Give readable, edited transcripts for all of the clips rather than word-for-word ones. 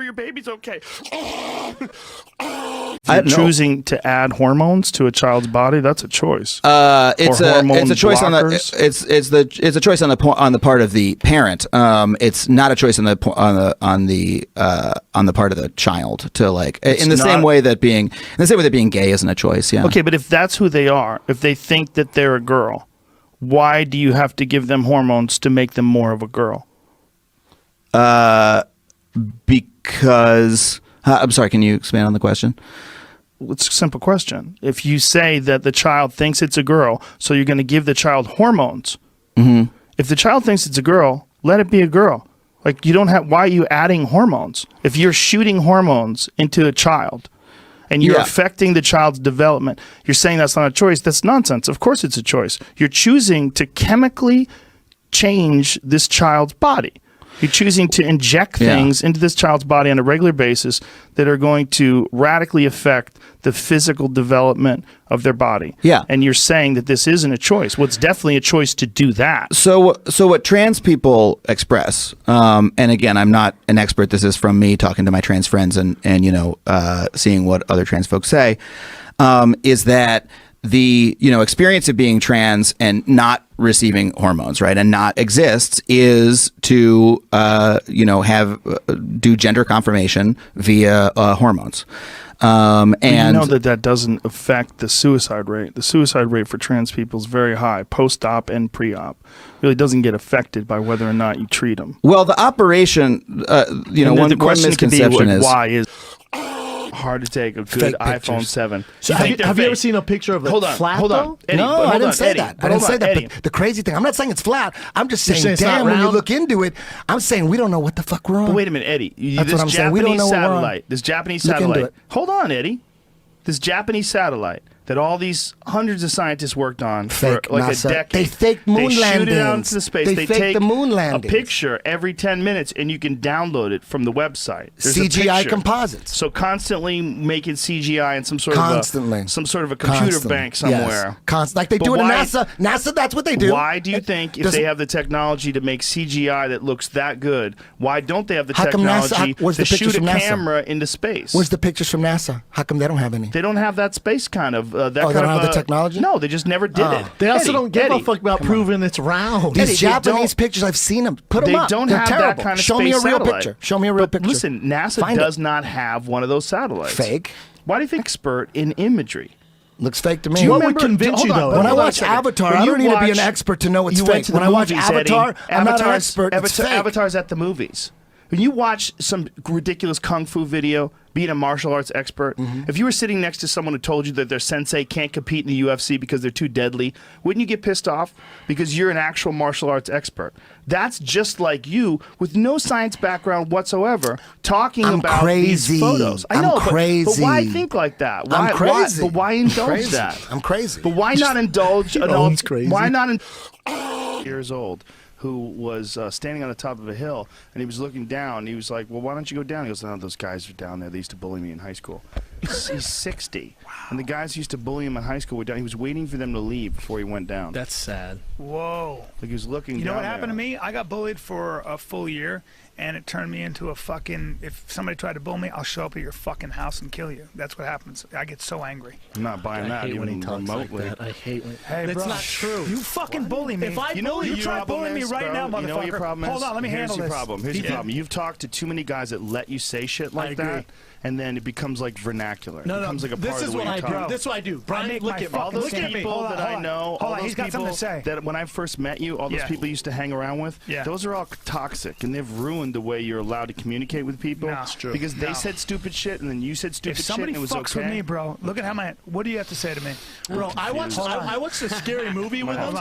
your baby's okay. Choosing to add hormones to a child's body, that's a choice. It's a choice blockers. It's a choice on the part of the parent. It's not a choice on the part of the child to like in the same way that being gay isn't a choice. Yeah. Okay, but if that's who they are, if they think that they're a girl, why do you have to give them hormones to make them more of a girl? Because I'm sorry, can you expand on the question? It's a simple question. If you say that the child thinks it's a girl, so you're going to give the child hormones. Mm-hmm. If the child thinks it's a girl, let it be a girl. Like, you don't have, why are you adding hormones? If you're shooting hormones into a child and you're affecting the child's development, you're saying that's not a choice. That's nonsense. Of course it's a choice. You're choosing to chemically change this child's body. You're choosing to inject things into this child's body on a regular basis that are going to radically affect the physical development of their body. Yeah. And you're saying that this isn't a choice. Well, it's definitely a choice to do that. So what trans people express, and again, I'm not an expert. This is from me talking to my trans friends and seeing what other trans folks say, is that the experience of being trans and not receiving hormones, right, and not exists is to do gender confirmation via hormones. And you know that doesn't affect the suicide rate. The suicide rate for trans people is very high, post-op and pre-op. Really doesn't get affected by whether or not you treat them. Well, the operation, one misconception is why is hard to take a good iPhone 7. So have you ever seen a picture of it flat? Hold on. Eddie, no, I didn't say Eddie, that. I didn't say that. Eddie. But the crazy thing, I'm not saying it's flat. I'm just saying, saying damn, when you look into it, I'm saying we don't know what the fuck we're on. But wait a minute, Eddie. That's what I'm saying. We don't know what we're on. This Japanese Look into satellite. it. Hold on, Eddie. This Japanese satellite that all these hundreds of scientists worked on for Fake like NASA. a decade. They faked moon They shoot landings. it out into space. They faked take the moon a landings. picture every 10 minutes, and you can download it from the website. There's a CGI picture. composites. So constantly making CGI in some sort Constantly. of a computer bank somewhere. Yes. Like they do it in NASA. NASA, that's what they do. Why do you think if they have the technology to make CGI that looks that good, why don't they have the technology to shoot a camera into space? Where's the pictures from NASA? How come they don't have any? They don't have that space kind of they don't have the technology? No, they just never did it. They also don't give a fuck about proving it's round. These Japanese pictures, I've seen them. Put them up. They don't They're have terrible. that kind of Show me a space real satellite. picture. Show me a real picture. Listen, NASA does not have one of those satellites. Fake. Why do you think expert in imagery? Looks fake to me. Do you What remember, would convince you, though? When I watch Avatar, I don't need to be an expert to know it's fake. When I watch Avatar, I'm not an expert. It's fake. Avatar's at the movies. When you watch some ridiculous kung fu video, being a martial arts expert, if you were sitting next to someone who told you that their sensei can't compete in the UFC because they're too deadly, wouldn't you get pissed off? Because you're an actual martial arts expert. That's just like you, with no science background whatsoever, talking about these photos. I know, but why think like that? Why, I'm crazy. But why indulge that? I'm crazy. But why not indulge? Crazy. Why not? Years old, who was standing on the top of a hill, and he was looking down. And he was like, well, why don't you go down? He goes, no, those guys are down there. They used to bully me in high school. He's 60. Wow. And the guys who used to bully him in high school were down. He was waiting for them to leave before he went down. That's sad. Whoa. Like he was looking down. You know what happened to me? I got bullied for a full year, and it turned me into a fucking, if somebody tried to bully me, I'll show up at your fucking house and kill you. That's what happens. I get so angry. I'm not buying that even remotely. I hate when Hey, that's bro, not true. You fucking bully me. If I You know what you your try problem bullying me is, right bro? now, motherfucker. You know what your problem is? Hold on, let me handle Here's this. your problem. Here's your problem. You've talked to too many guys that let you say shit like that, and then it becomes like vernacular. It becomes like a part of the way you talk. This is what I do. Brian, look at me. All those people that I know, all those he's got something people to say. that when I first met you, all those people you used to hang around with, those are all toxic, and they've ruined the way you're allowed to communicate with people. No, it's true. Because they said stupid shit, and then you said stupid shit, and it was fucks with me, bro, look at how what do you have to say to me? Bro, I watched a scary movie with him.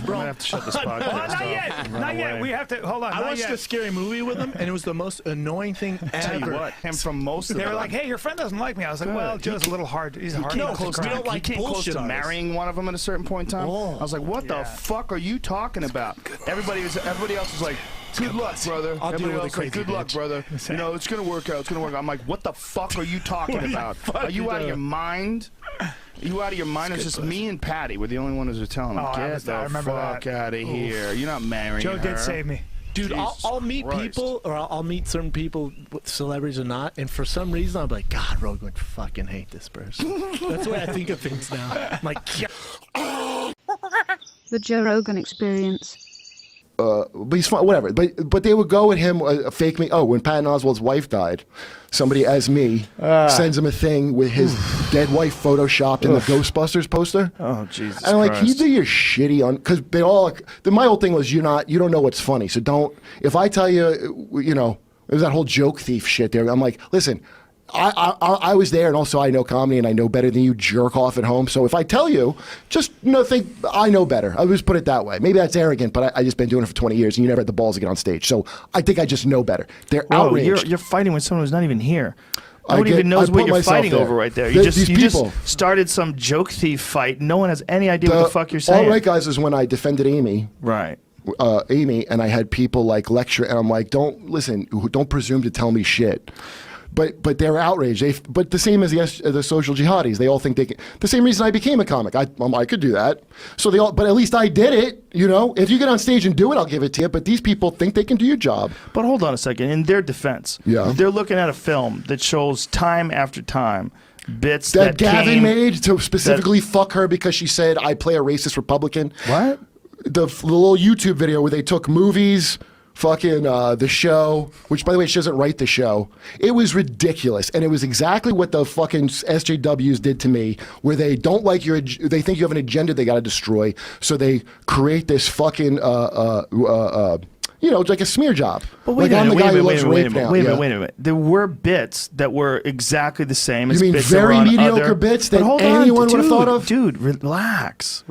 Bro, I have to shut this podcast Not yet. Not yet. We have to, hold on. I watched a scary movie with him, and it was the most annoying thing ever. Tell you what, and from most of They them, were like, hey, your friend doesn't like me. I was like, well, Joe's a little hard. He's a hard came nose to close to, crack. you came close to marrying one of them at a certain point in time. I was like, what the fuck are you talking about? Everybody else was like, good luck, brother. Everybody else like, good luck, brother. You know, it's gonna work out. It's gonna work out. I'm like, what the fuck are you talking about? Are you out of your mind? Are you out of your mind? It's just me and Patty. We're the only ones who are telling him, get the fuck out of here. You're not marrying her. Joe did save me. Dude, I'll meet people, or I'll meet certain people, celebrities or not, and for some reason I'm like, God, Rogan would fucking hate this person. That's the way I think of things now. I'm like, yeah. The Joe Rogan Experience. But he's fine, whatever. But they would go at him, fake me. Oh, when Patton Oswalt's wife died, somebody as me sends him a thing with his dead wife photoshopped in the Ghostbusters poster. Oh, Jesus And I'm like, Christ. you do your shitty on, because they all. My whole thing was you don't know what's funny, so don't. If I tell you, there's that whole joke thief shit there. I'm like, listen. I was there, and also I know comedy, and I know better than you jerk off at home. So if I tell you, just think I know better. I just put it that way. Maybe that's arrogant, but I just been doing it for 20 years, and you never had the balls to get on stage. So I think I just know better. They're outraged. You're fighting with someone who's not even here. Nobody even knows what you're fighting over right there. You just started some joke thief fight. No one has any idea what the fuck you're saying. All right, guys, is when I defended Amy. Right. Amy, and I had people like lecture, and I'm like, don't presume to tell me shit. But they're outraged. But the same as the social jihadis, they all think they can. The same reason I became a comic. I could do that. So they all, but at least I did it. If you get on stage and do it, I'll give it to you. But these people think they can do your job. But hold on a second. In their defense, they're looking at a film that shows time after time bits that Gavin made to specifically fuck her because she said I play a racist Republican. What? The little YouTube video where they took movies. Fucking the show, which by the way, she doesn't write the show. It was ridiculous, and it was exactly what the fucking SJWs did to me, where they don't like they think you have an agenda they got to destroy, so they create this fucking like a smear job. But wait a minute. There were bits that were exactly the same as bits. You mean very mediocre bits that anyone would have thought of? Dude, relax.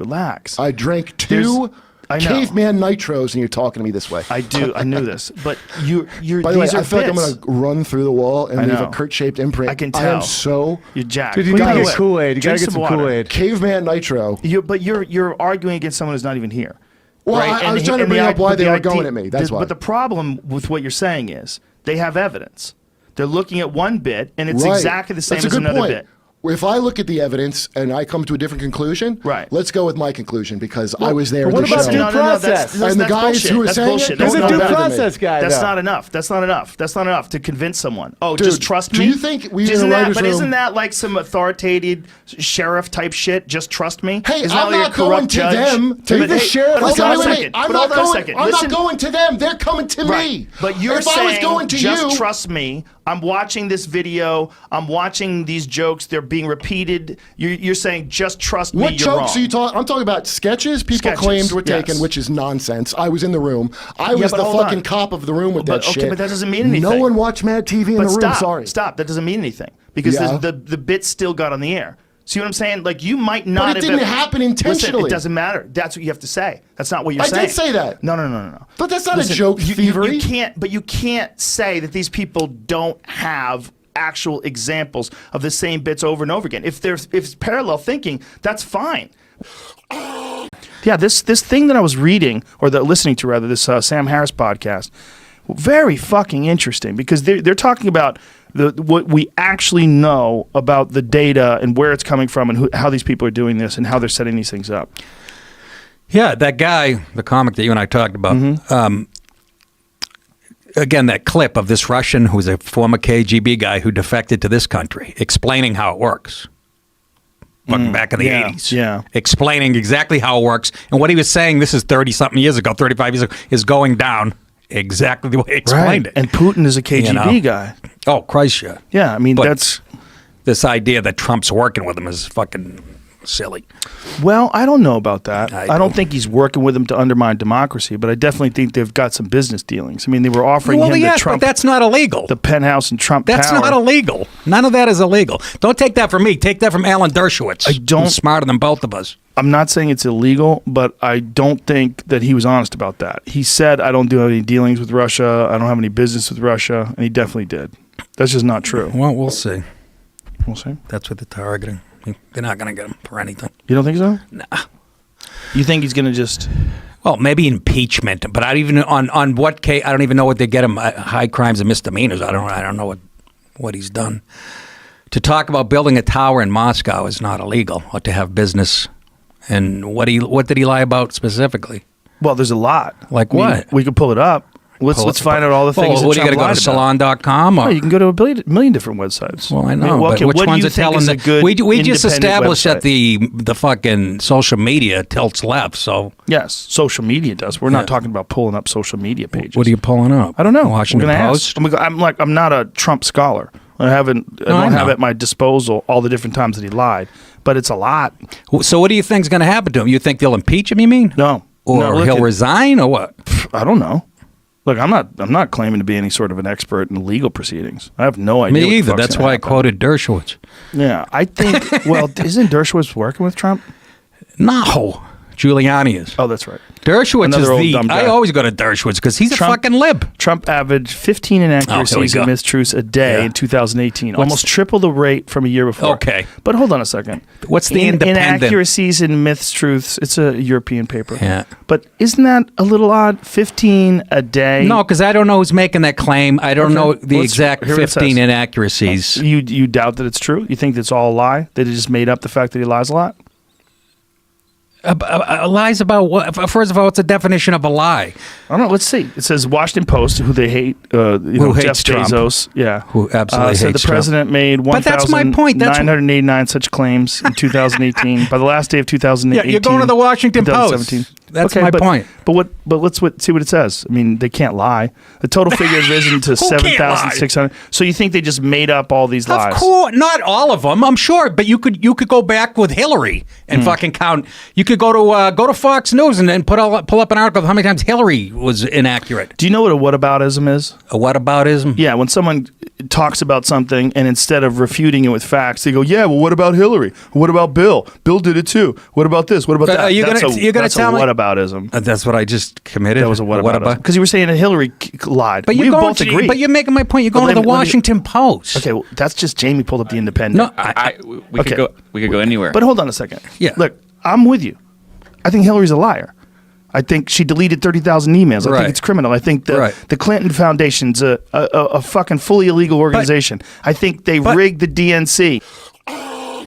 I drank two. Caveman nitros, and you're talking to me this way. I do. I knew this, but you're. By the way, I feel like I'm going to run through the wall and leave a Kurt-shaped imprint. I can tell. I am so. You're jacked. Dude, you gotta get Kool-Aid. You gotta get some Kool-Aid. Caveman nitro. But you're arguing against someone who's not even here. Well, right? I was trying to bring up why they were going at me. That's why. But the problem with what you're saying is they have evidence. They're looking at one bit, and it's exactly the same as another bit. If I look at the evidence and I come to a different conclusion, let's go with my conclusion because I was there. What about due process? And the guys who are saying it, there's a due process guy. That's not enough. That's not enough to convince someone. Oh, dude, just trust me. Do you think we in the writers' room? But isn't that like some authoritative sheriff type shit? Just trust me. Hey, I'm not going to them. To the sheriff. I'm not going to them. They're coming to me. But you're saying just trust me. I'm watching this video. I'm watching these jokes. They're being repeated. You're saying just trust me. What jokes are you talking? I'm talking about sketches people claimed were taken, which is nonsense. I was in the room. I was the fucking cop of the room with that shit. Okay, but that doesn't mean anything. No one watched Mad TV in the room. Sorry. Stop. That doesn't mean anything because the bit still got on the air. See what I'm saying? Like you might not. But it didn't happen intentionally. Listen, it doesn't matter. That's what you have to say. That's not what you're saying. I did say that. No. But that's not a joke, thievery. You can't say that these people don't have actual examples of the same bits over and over again. If it's parallel thinking, that's fine. Yeah, this thing that I was reading or listening to rather, this Sam Harris podcast, very fucking interesting because they're talking about what we actually know about the data and where it's coming from and how these people are doing this and how they're setting these things up. Yeah, that guy, the comic that you and I talked about, again, that clip of this Russian who's a former KGB guy who defected to this country, explaining how it works. Back in the 80s. Yeah. Explaining exactly how it works. And what he was saying, this is 30-something years ago, 35 years ago, is going down exactly the way he explained it. And Putin is a KGB guy. Oh, Christ, yeah. Yeah, I mean, but that's... This idea that Trump's working with him is fucking silly. Well, I don't know about that. I don't think he's working with him to undermine democracy, but I definitely think they've got some business dealings. I mean, they were offering him the Trump... but that's not illegal. The penthouse and Trump That's tower. not illegal. None of that is illegal. Don't take that from me. Take that from Alan Dershowitz. Who's smarter than both of us. I'm not saying it's illegal, but I don't think that he was honest about that. He said, I don't do any dealings with Russia. I don't have any business with Russia. And he definitely did. That's just not true. Well, we'll see. We'll see. That's what they're targeting. They're not going to get him for anything. You don't think so? Nah. You think he's going to just... Well, maybe impeachment, but I don't even on what case. I don't even know what they get him. High crimes and misdemeanors. I don't know what he's done. To talk about building a tower in Moscow is not illegal, or to have business. And what did he lie about specifically? Well, there's a lot. Like what? We could pull it up. Let's find out all the things. What, that are you going to go to lied about. salon.com? Or? No, you can go to a million different websites. Well, I know, okay, but which what do ones you are think telling is a the good We just independent established website? that the fucking social media tilts left. So Yes, social media does. We're not talking about pulling up social media pages. what are you pulling up? I don't know. Washington We're gonna Post. ask. I'm not a Trump scholar. I don't have at my disposal all the different times that he lied, but it's a lot. So what do you think's going to happen to him? You think they'll impeach him? You mean? No. Or No, look he'll at- resign, or what? I don't know. Look, I'm not claiming to be any sort of an expert in legal proceedings. I have no idea. Me what the either. fuck's That's gonna why I happen. quoted Dershowitz. Yeah, I think. Well, isn't Dershowitz working with Trump? No, Giuliani is. Oh, that's right. Dershowitz Another old is dumb guy. I always go to Dershowitz because he's a fucking lib. Trump averaged 15 inaccuracies go. and mistruths a day Yeah. in 2018, What's- almost triple the rate from a year before. Okay. But hold on a second. What's the independent? Inaccuracies and mistruths? It's a European paper. Yeah. But isn't that a little odd? 15 a day? No, because I don't know who's making that claim. I don't Okay. know the Let's exact hear what it 15 says. inaccuracies. You doubt that it's true? You think it's all a lie? They just made up the fact that he lies a lot? Lies about what? First of all, what's the definition of a lie? I don't know. Let's see. It says Washington Post, who they hate, hates Jeff Trump. Bezos. Yeah. Who absolutely said hates the president made But that's my point. That's- 1,989 such claims in 2018. By the last day of 2018. Yeah, you're going to the Washington Post. 2017. That's my point. But let's see what it says. I mean, they can't lie. The total figure has risen to Who can't lie? 7,600. So you think they just made up all these lies? Of course, not all of them, I'm sure, but you could go back with Hillary and fucking count. You could go to Fox News and then pull up an article of how many times Hillary was inaccurate. Do you know what a whataboutism is? A whataboutism? Yeah, when someone talks about something and instead of refuting it with facts, they go, "Yeah, well, what about Hillary? What about Bill? Bill did it too. What about this? What about that?" you're gonna that's tell me a whataboutism. That's what I just committed. That was a whataboutism. Because you were saying that Hillary lied. But we you're both agree. But you're making my point. You're going Well, to the let me- Washington Post. Okay, well, that's just Jamie pulled up the Independent. No, We Okay. could go anywhere. But hold on a second. Yeah. Look, I'm with you. I think Hillary's a liar. I think she deleted 30,000 emails. I Right. think it's criminal. I think Right. the Clinton Foundation's a fucking fully illegal organization. I think they rigged the DNC.